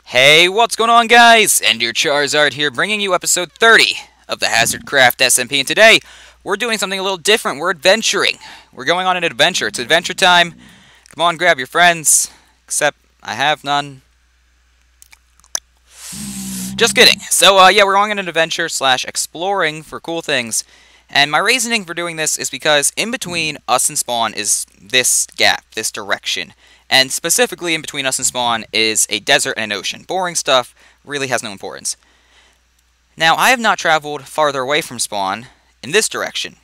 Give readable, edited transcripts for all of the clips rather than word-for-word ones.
Hey, what's going on, guys? And your Charizard here, bringing you episode 30 of the HazardCraft SMP, and today we're doing something a little different. We're adventuring. We're going on an adventure. It's adventure time. Come on, grab your friends. Except I have none. Just kidding. So, yeah, we're going on an adventure / exploring for cool things. And my reasoning for doing this is because in between us and spawn is this gap, this direction. And specifically in between us and spawn is a desert and an ocean. Boring stuff, really has no importance. Now, I have not traveled farther away from spawn in this direction.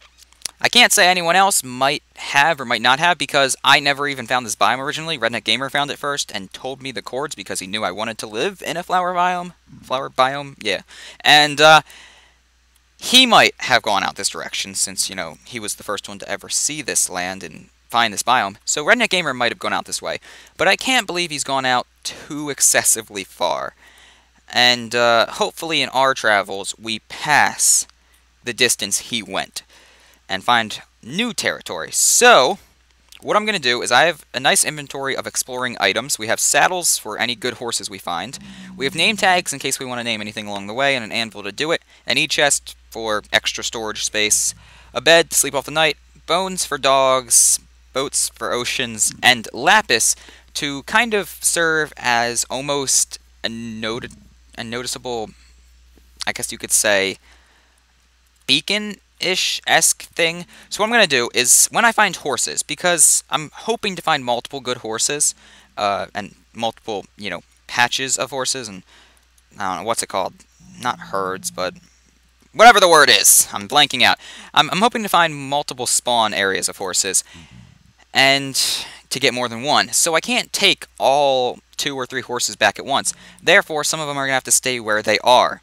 I can't say anyone else might have or might not have because I never even found this biome originally. Redneck Gamer found it first and told me the coords because he knew I wanted to live in a flower biome. Flower biome? Yeah. And, he might have gone out this direction since, you know, he was the first one to ever see this land and find this biome. So Redneck Gamer might have gone out this way. But I can't believe he's gone out too excessively far. And hopefully in our travels we pass the distance he went and find new territory. So what I'm going to do is I have a nice inventory of exploring items. We have saddles for any good horses we find. We have name tags in case we want to name anything along the way, and an anvil to do it. An e-chest for extra storage space. A bed to sleep off the night. Bones for dogs. Boats for oceans. And lapis to kind of serve as almost a noticeable, I guess you could say, beacon-ish-esque thing. So what I'm going to do is, when I find horses, because I'm hoping to find multiple good horses, and multiple, you know, patches of horses, and I don't know, what's it called? Not herds, but whatever the word is. I'm blanking out. I'm hoping to find multiple spawn areas of horses, and to get more than one. So I can't take all 2 or 3 horses back at once. Therefore, some of them are going to have to stay where they are.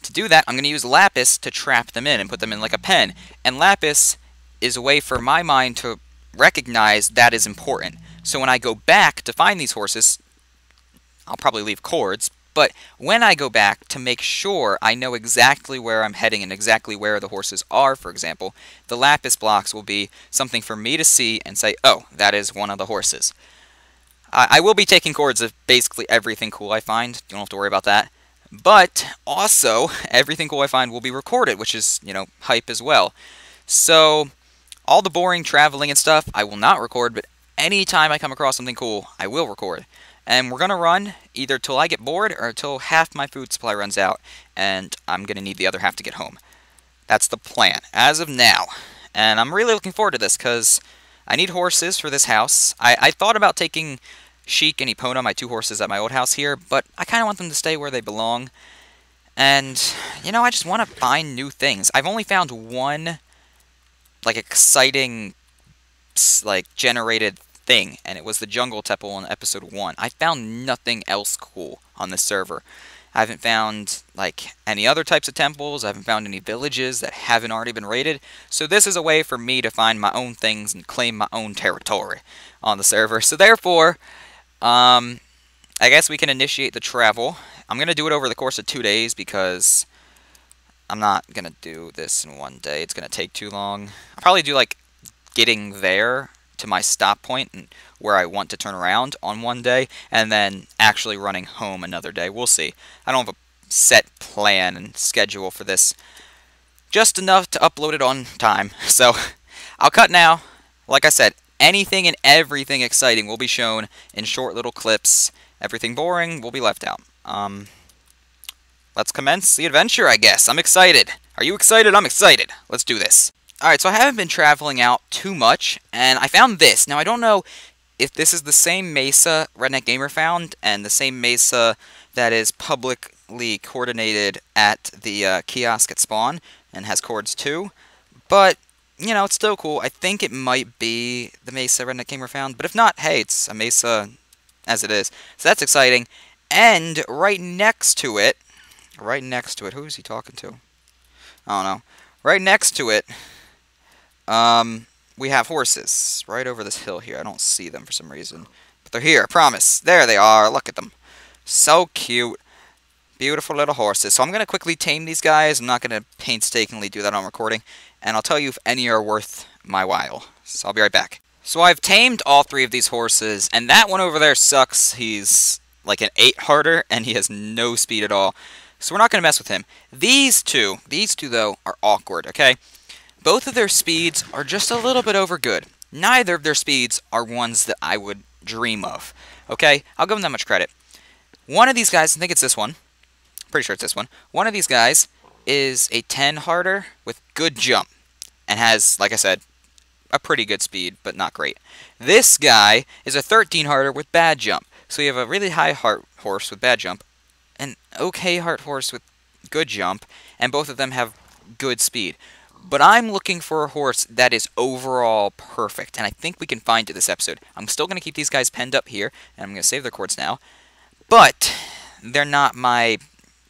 To do that, I'm going to use lapis to trap them in and put them in like a pen. And lapis is a way for my mind to recognize that is important. So when I go back to find these horses, I'll probably leave coords, but when I go back to make sure I know exactly where I'm heading and exactly where the horses are, for example, the lapis blocks will be something for me to see and say, oh, that is one of the horses. I will be taking coords of basically everything cool I find. You don't have to worry about that. But also, everything cool I find will be recorded, which is, you know, hype as well. So, all the boring traveling and stuff, I will not record, but anytime I come across something cool, I will record. And we're going to run either till I get bored or till half my food supply runs out, and I'm going to need the other half to get home. That's the plan, as of now. And I'm really looking forward to this, because I need horses for this house. I thought about taking Sheik and Epona, my 2 horses at my old house here, but I kind of want them to stay where they belong. And, you know, I just want to find new things. I've only found one, like, exciting, like, generated thing, and it was the jungle temple in episode 1. I found nothing else cool on this server. I haven't found, like, any other types of temples. I haven't found any villages that haven't already been raided. So this is a way for me to find my own things and claim my own territory on the server. So therefore, I guess we can initiate the travel. I'm going to do it over the course of 2 days because I'm not going to do this in 1 day. It's going to take too long. I'll probably do, like, getting there to my stop point and where I want to turn around on 1 day, and then actually running home another day. We'll see. I don't have a set plan and schedule for this. Just enough to upload it on time. So, I'll cut now. Like I said, anything and everything exciting will be shown in short little clips. Everything boring will be left out. Let's commence the adventure, I guess. I'm excited. Are you excited? I'm excited. Let's do this. Alright, so I haven't been traveling out too much, and I found this. Now, I don't know if this is the same mesa Redneck Gamer found, and the same mesa that is publicly coordinated at the kiosk at spawn, and has coords too. But, you know, it's still cool. I think it might be the mesa Redneck Gamer found, but if not, hey, it's a mesa as it is. So that's exciting. And right next to it, who is he talking to? I don't know. Right next to it, we have horses right over this hill here. I don't see them for some reason, but they're here, I promise. There they are. Look at them. So cute. Beautiful little horses. So I'm going to quickly tame these guys. I'm not going to painstakingly do that on recording. And I'll tell you if any are worth my while. So I'll be right back. So I've tamed all 3 of these horses. And that one over there sucks. He's like an 8-harder. And he has no speed at all. So we're not going to mess with him. These two though, are awkward, okay? Both of their speeds are just a little bit over good. Neither of their speeds are ones that I would dream of. Okay? I'll give them that much credit. One of these guys, I think it's this one. Pretty sure it's this one. One of these guys is a 10-harder with good jump. And has, like I said, a pretty good speed, but not great. This guy is a 13-harder with bad jump. So you have a really high heart horse with bad jump, an okay heart horse with good jump, and both of them have good speed. But I'm looking for a horse that is overall perfect, and I think we can find it this episode. I'm still going to keep these guys penned up here, and I'm going to save their cords now. But they're not my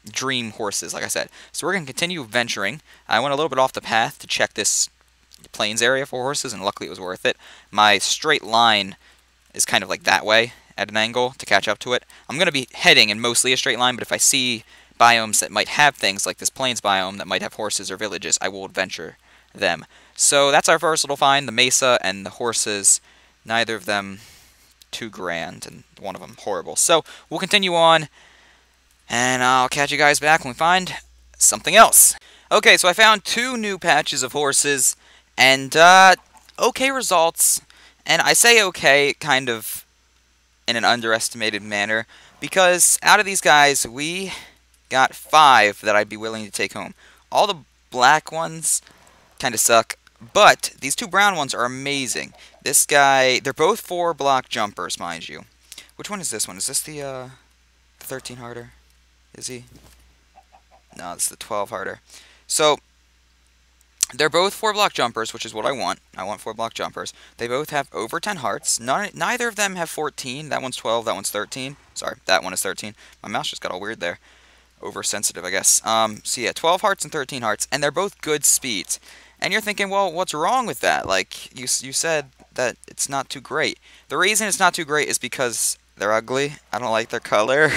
dream horses, like I said. So we're going to continue venturing. I went a little bit off the path to check this plains area for horses, and luckily it was worth it. My straight line is kind of like that way, at an angle, to catch up to it. I'm going to be heading in mostly a straight line, but if I see biomes that might have things like this plains biome that might have horses or villages, I will adventure them. So that's our first little find, the mesa and the horses. Neither of them too grand, and one of them horrible. So we'll continue on, and I'll catch you guys back when we find something else. Okay, so I found 2 new patches of horses, and okay results. And I say okay kind of in an underestimated manner, because out of these guys, we got 5 that I'd be willing to take home. All the black ones kind of suck, but these 2 brown ones are amazing. This guy, they're both 4-block jumpers, mind you. Which one is this one? Is this the 13-harder? Is he? No, it's the 12-harder. So, they're both 4-block jumpers, which is what I want. I want 4-block jumpers. They both have over 10 hearts. Neither of them have 14. That one's 12, that one's 13. Sorry, that one is 13. My mouse just got all weird there. Oversensitive, I guess. So yeah, 12 hearts and 13 hearts, and they're both good speeds. And you're thinking, well, what's wrong with that? Like, you said that it's not too great. The reason it's not too great is because they're ugly. I don't like their color.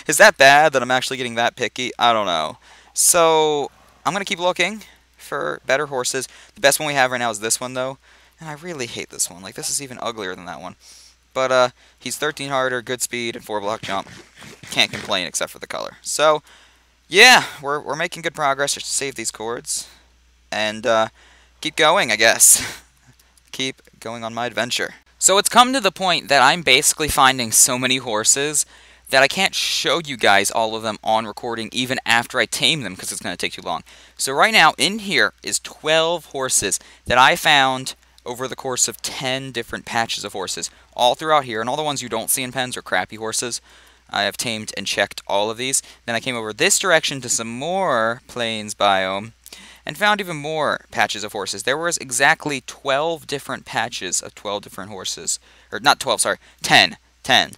Is that bad that I'm actually getting that picky? I don't know. So, I'm going to keep looking for better horses. The best one we have right now is this one, though. And I really hate this one. Like, this is even uglier than that one. But, he's 13-harder, good speed, and 4-block jump. Can't complain except for the color. So, yeah, we're making good progress. Just save these cords. And, keep going, I guess. Keep going on my adventure. So it's come to the point that I'm basically finding so many horses that I can't show you guys all of them on recording even after I tame them, because it's going to take too long. So right now, in here is 12 horses that I found over the course of 10 different patches of horses, all throughout here, and all the ones you don't see in pens are crappy horses. I have tamed and checked all of these. Then I came over this direction to some more plains biome, and found even more patches of horses. There was exactly 12 different patches of 12 different horses. Or, not 12, sorry, 10. 10.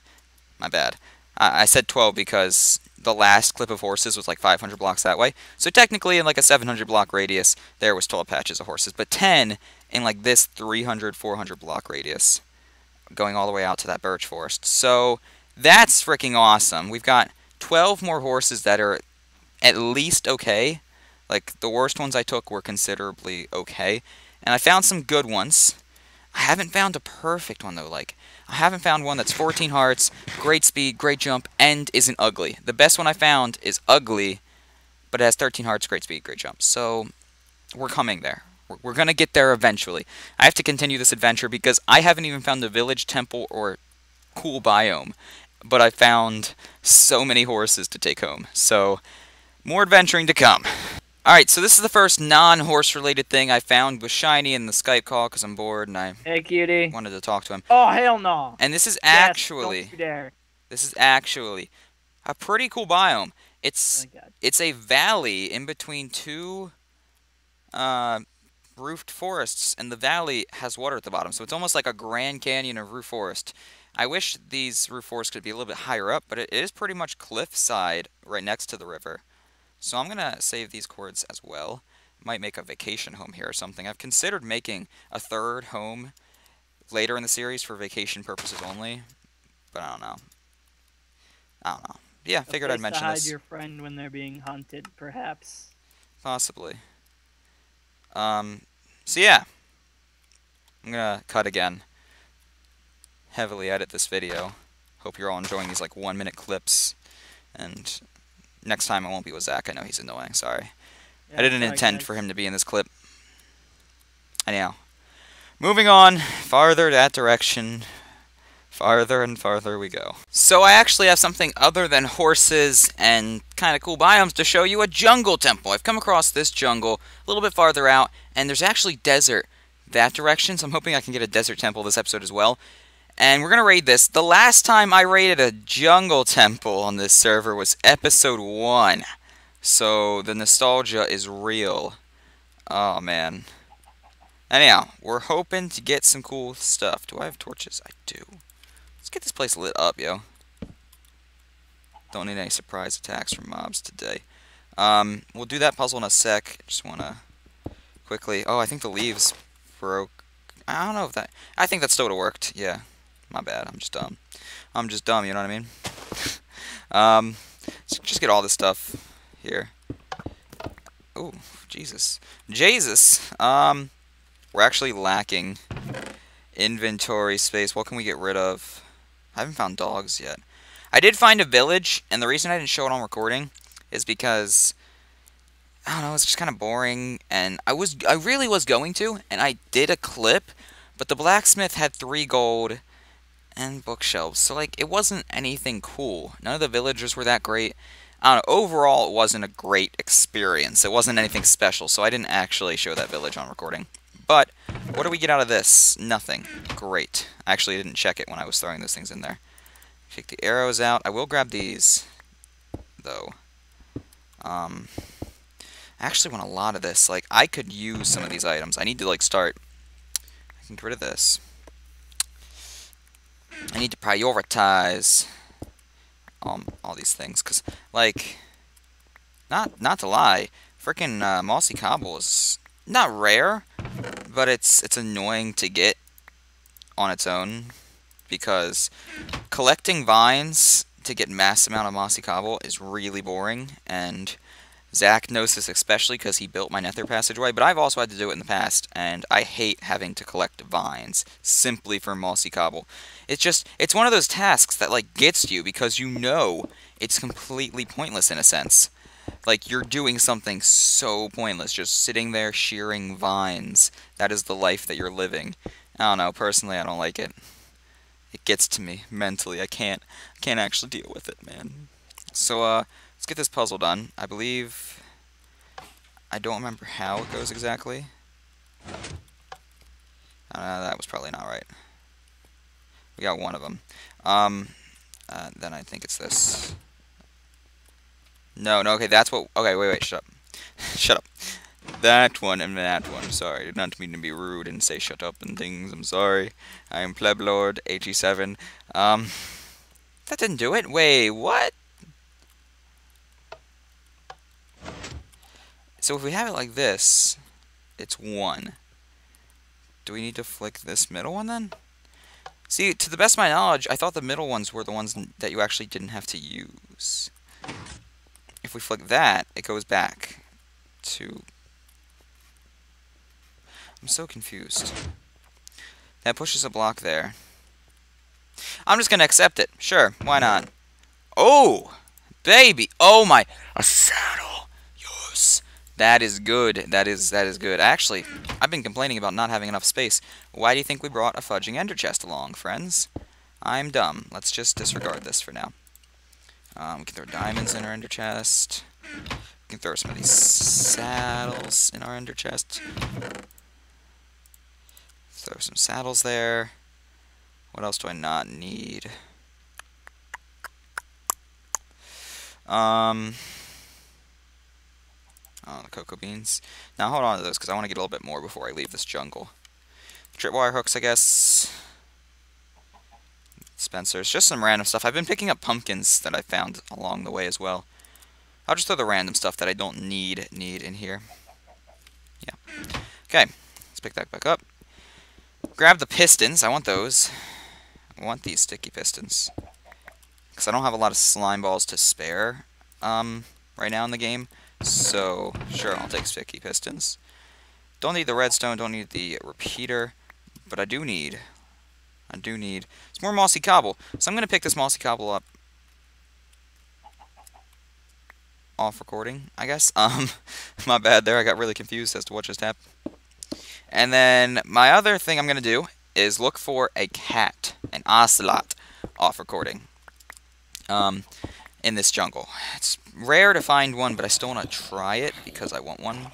My bad. I said 12 because the last clip of horses was like 500 blocks that way. So technically, in like a 700 block radius, there was 12 patches of horses. But 10 in like this 300, 400 block radius, going all the way out to that birch forest. So that's freaking awesome. We've got 12 more horses that are at least okay. Like, the worst ones I took were considerably okay. And I found some good ones. I haven't found a perfect one, though. Like, I haven't found one that's 14 hearts, great speed, great jump, and isn't ugly. The best one I found is ugly, but it has 13 hearts, great speed, great jump. So, we're coming there. We're going to get there eventually. I have to continue this adventure because I haven't even found a village, temple, or cool biome. But I found so many horses to take home. So, more adventuring to come. Alright, so this is the first non-horse related thing I found with Shiny in the Skype call because I'm bored and I hey, cutie. Wanted to talk to him. Oh, hell no. And this is Yes, don't you dare. this is actually a pretty cool biome. It's Oh my God. it's a valley in between 2 roofed forests, and the valley has water at the bottom. So it's almost like a Grand Canyon of roof forest. I wish these roof forests could be a little bit higher up, but it is pretty much cliffside right next to the river. So I'm going to save these cords as well. Might make a vacation home here or something. I've considered making a 3rd home later in the series for vacation purposes only. But I don't know. yeah, figured I'd mention to hide this. your friend when they're being hunted, perhaps. Possibly. So yeah. I'm gonna cut again. Heavily edit this video. Hope you're all enjoying these like 1-minute clips. And next time it won't be with Zach. I know he's annoying. Sorry. Yeah, I didn't sorry, intend guys. for him to be in this clip. Anyhow. Moving on. Farther that direction. Farther and farther we go. So I actually have something other than horses and kind of cool biomes to show you. A jungle temple. I've come across this jungle a little bit farther out. And there's actually desert that direction. So I'm hoping I can get a desert temple this episode as well. And we're going to raid this. The last time I raided a jungle temple on this server was episode 1. So the nostalgia is real. Oh, man. Anyhow, we're hoping to get some cool stuff. Do I have torches? I do. Let's get this place lit up, yo. Don't need any surprise attacks from mobs today. We'll do that puzzle in a sec. Just want to quickly... Oh, I think the leaves broke. I don't know if that... I think that still would have worked. Yeah. My bad. I'm just dumb. I'm just dumb, you know what I mean? Just get all this stuff here. Oh, Jesus. Jesus! We're actually lacking inventory space. What can we get rid of? I haven't found dogs yet. I did find a village, and the reason I didn't show it on recording is because... I don't know, it's just kind of boring, and I really was going to, and I did a clip, but the blacksmith had 3 gold... and bookshelves, so like it wasn't anything cool. None of the villagers were that great. I don't know, overall it wasn't a great experience. It wasn't anything special, so I didn't actually show that village on recording. But what do we get out of this? Nothing. Great. I actually didn't check it when I was throwing those things in there. Take the arrows out. I will grab these though. I actually want a lot of this. Like I could use some of these items. I need to like start. I can get rid of this. I need to prioritize all these things, cause like, not to lie, freaking mossy cobble is not rare, but it's annoying to get on its own, because collecting vines to get mass amount of mossy cobble is really boring, and Zach knows this especially because he built my nether passageway, but I've also had to do it in the past, and I hate having to collect vines simply for mossy cobble. It's one of those tasks that, like, gets you because you know it's completely pointless in a sense. Like, you're doing something so pointless, just sitting there shearing vines. That is the life that you're living. I don't know, personally, I don't like it. It gets to me mentally. I can't actually deal with it, man. So, let's get this puzzle done. I believe... I don't remember how it goes exactly. That was probably not right. We got one of them. Then I think it's this. No, okay, that's what... Okay, wait, shut up. Shut up. That one and that one. Sorry, I did not mean to be rude and say shut up and things. I'm sorry. I am Pleblord, HE7. That didn't do it. Wait, what? So if we have it like this, it's 1. Do we need to flick this middle one then? See, to the best of my knowledge, I thought the middle ones were the ones that you actually didn't have to use. If we flick that, it goes back to... I'm so confused. That pushes a block there. I'm just gonna accept it. Sure, why not? Oh! Baby! Oh my... A saddle! Yes! That is good. That is good. Actually, I've been complaining about not having enough space. Why do you think we brought a fudging ender chest along, friends? I'm dumb. Let's just disregard this for now. We can throw diamonds in our ender chest. We can throw some of these saddles in our ender chest. Throw some saddles there. What else do I not need? Oh, the cocoa beans. Now hold on to those because I want to get a little bit more before I leave this jungle. Tripwire hooks, I guess. Dispensers, just some random stuff. I've been picking up pumpkins that I found along the way as well. I'll just throw the random stuff that I don't need in here. Yeah. Okay, let's pick that back up. Grab the pistons. I want those. I want these sticky pistons. because I don't have a lot of slime balls to spare right now in the game. So, sure, I'll take sticky pistons. Don't need the redstone, don't need the repeater, but I do need some more mossy cobble. So I'm going to pick this mossy cobble up off recording, I guess. My bad there, I got really confused as to what just happened. And then my other thing I'm going to do is look for a cat, an ocelot, off recording. In this jungle. It's rare to find one, but I still want to try it because I want one.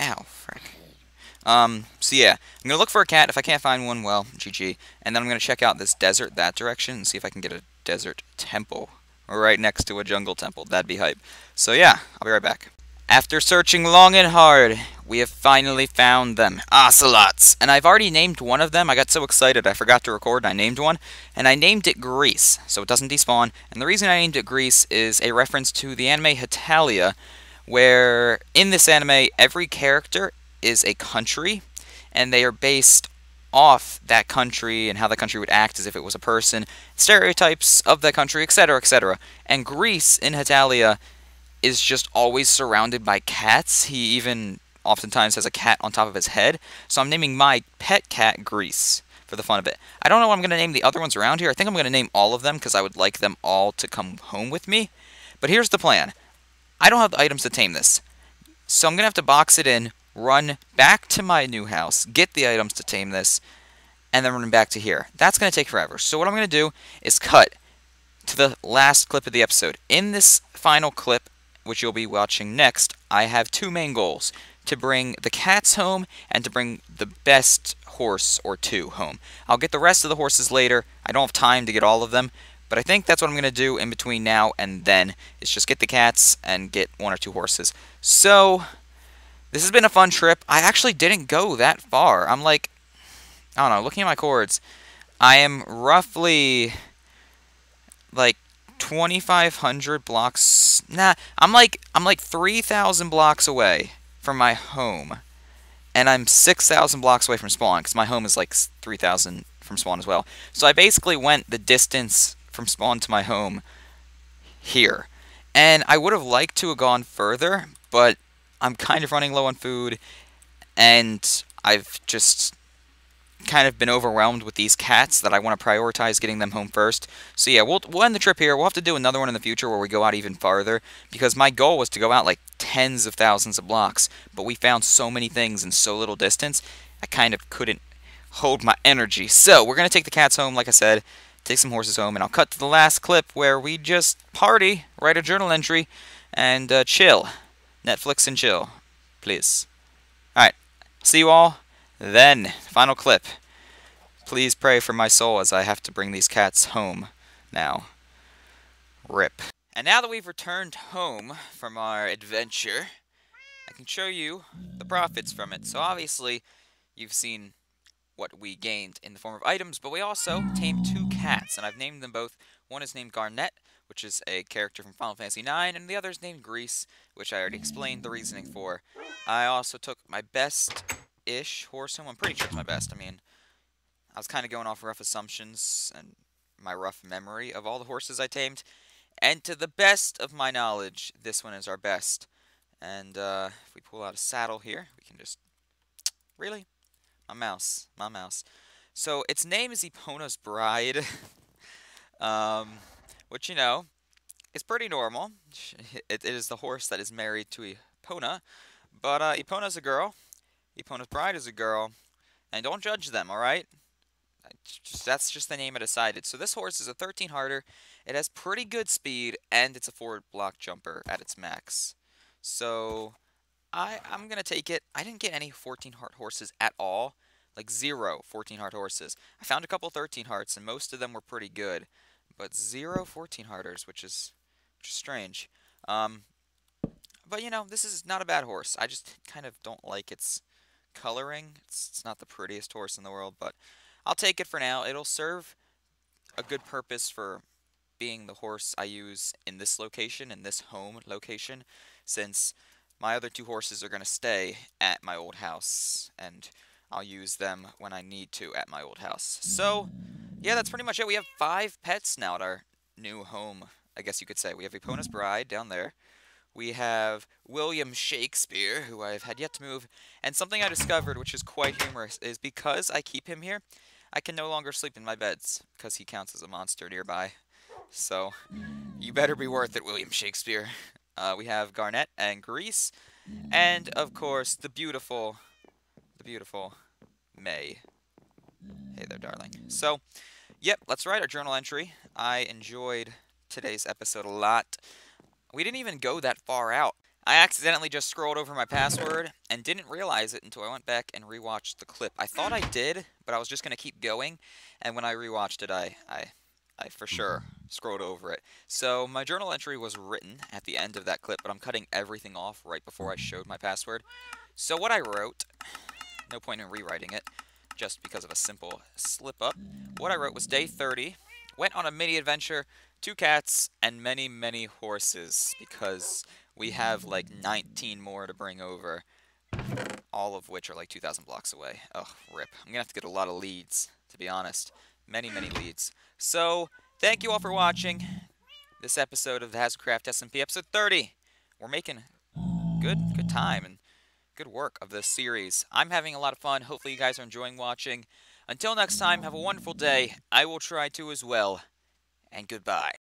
Ow, frick. So yeah, I'm going to look for a cat. If I can't find one, well, GG. And then I'm going to check out this desert that direction and see if I can get a desert temple right next to a jungle temple. That'd be hype. So yeah, I'll be right back. After searching long and hard, we have finally found them. Ocelots! And I've already named one of them. I got so excited I forgot to record and I named one. And I named it Grease, so it doesn't despawn. And the reason I named it Grease is a reference to the anime Hetalia, where in this anime, every character is a country, and they are based off that country and how the country would act as if it was a person, stereotypes of that country, etc., etc. And Grease in Hetalia is just always surrounded by cats. He even oftentimes has a cat on top of his head. So I'm naming my pet cat Grease for the fun of it. I don't know what I'm going to name the other ones around here. I think I'm going to name all of them because I would like them all to come home with me. But here's the plan. I don't have the items to tame this. So I'm going to have to box it in, run back to my new house, get the items to tame this, and then run back to here. That's going to take forever. So what I'm going to do is cut to the last clip of the episode. In this final clip, which you'll be watching next, I have two main goals: to bring the cats home and to bring the best horse or two home. I'll get the rest of the horses later. I don't have time to get all of them, but I think that's what I'm going to do in between now and then, is just get the cats and get one or two horses. So, this has been a fun trip. I actually didn't go that far. I'm like, I don't know, looking at my chords, I am roughly like 2,500 blocks. Nah, I'm like 3,000 blocks away from my home, and I'm 6,000 blocks away from spawn because my home is like 3,000 from spawn as well. So I basically went the distance from spawn to my home here, and I would have liked to have gone further, but I'm kind of running low on food, and I've just kind of been overwhelmed with these cats that I want to prioritize getting them home first. So yeah, we'll end the trip here. We'll have to do another one in the future where we go out even farther, because my goal was to go out like tens of thousands of blocks, but we found so many things in so little distance, I kind of couldn't hold my energy. So we're going to take the cats home, like I said, take some horses home, and I'll cut to the last clip where we just party, write a journal entry, and chill. Netflix and chill, please. Alright, see you all then. Final clip. Please pray for my soul as I have to bring these cats home now. RIP. And now that we've returned home from our adventure, I can show you the profits from it. So obviously, you've seen what we gained in the form of items, but we also tamed two cats, and I've named them both. One is named Garnet, which is a character from Final Fantasy IX, and the other is named Grease, which I already explained the reasoning for. I also took my best-ish horse home. I'm pretty sure it's my best. I mean, I was kind of going off rough assumptions and my rough memory of all the horses I tamed, and to the best of my knowledge, this one is our best. And if we pull out a saddle here, we can just... Really? My mouse. So, its name is Epona's Bride, which, you know, is pretty normal. It is the horse that is married to Epona, but Epona's a girl, Epona's Bride is a girl, and don't judge them, alright? That's just the name I decided. So this horse is a 13-hearter, it has pretty good speed, and it's a forward block jumper at its max. So, I'm going to take it. I didn't get any 14-heart horses at all. Like, 0 14-heart horses. I found a couple 13-hearts, and most of them were pretty good. But 0 14-hearters, which is strange. But, you know, this is not a bad horse. I just kind of don't like its coloring. It's not the prettiest horse in the world, but I'll take it for now. It'll serve a good purpose for being the horse I use in this location, in this home location, since my other two horses are going to stay at my old house, and I'll use them when I need to at my old house. So, yeah, that's pretty much it. We have 5 pets now at our new home, I guess you could say. We have Epona's Bride down there. We have William Shakespeare, who I've had yet to move. And something I discovered, which is quite humorous, is because I keep him here, I can no longer sleep in my beds, because he counts as a monster nearby. So, you better be worth it, William Shakespeare. We have Garnet and Grease, and, of course, the beautiful May. Hey there, darling. So, yep, let's write our journal entry. I enjoyed today's episode a lot. We didn't even go that far out. I accidentally just scrolled over my password and didn't realize it until I went back and rewatched the clip. I thought I did, but I was just going to keep going, and when I rewatched it, I for sure scrolled over it. So my journal entry was written at the end of that clip, but I'm cutting everything off right before I showed my password. So what I wrote, no point in rewriting it, just because of a simple slip-up. What I wrote was day 30, went on a mini-adventure, 2 cats, and many, many horses, because we have like 19 more to bring over, all of which are like 2,000 blocks away. Oh, rip. I'm going to have to get a lot of leads, to be honest. Many, many leads. So, thank you all for watching this episode of the HazardCraft SMP, episode 30. We're making good time and good work of this series. I'm having a lot of fun. Hopefully you guys are enjoying watching. Until next time, have a wonderful day. I will try to as well. And goodbye.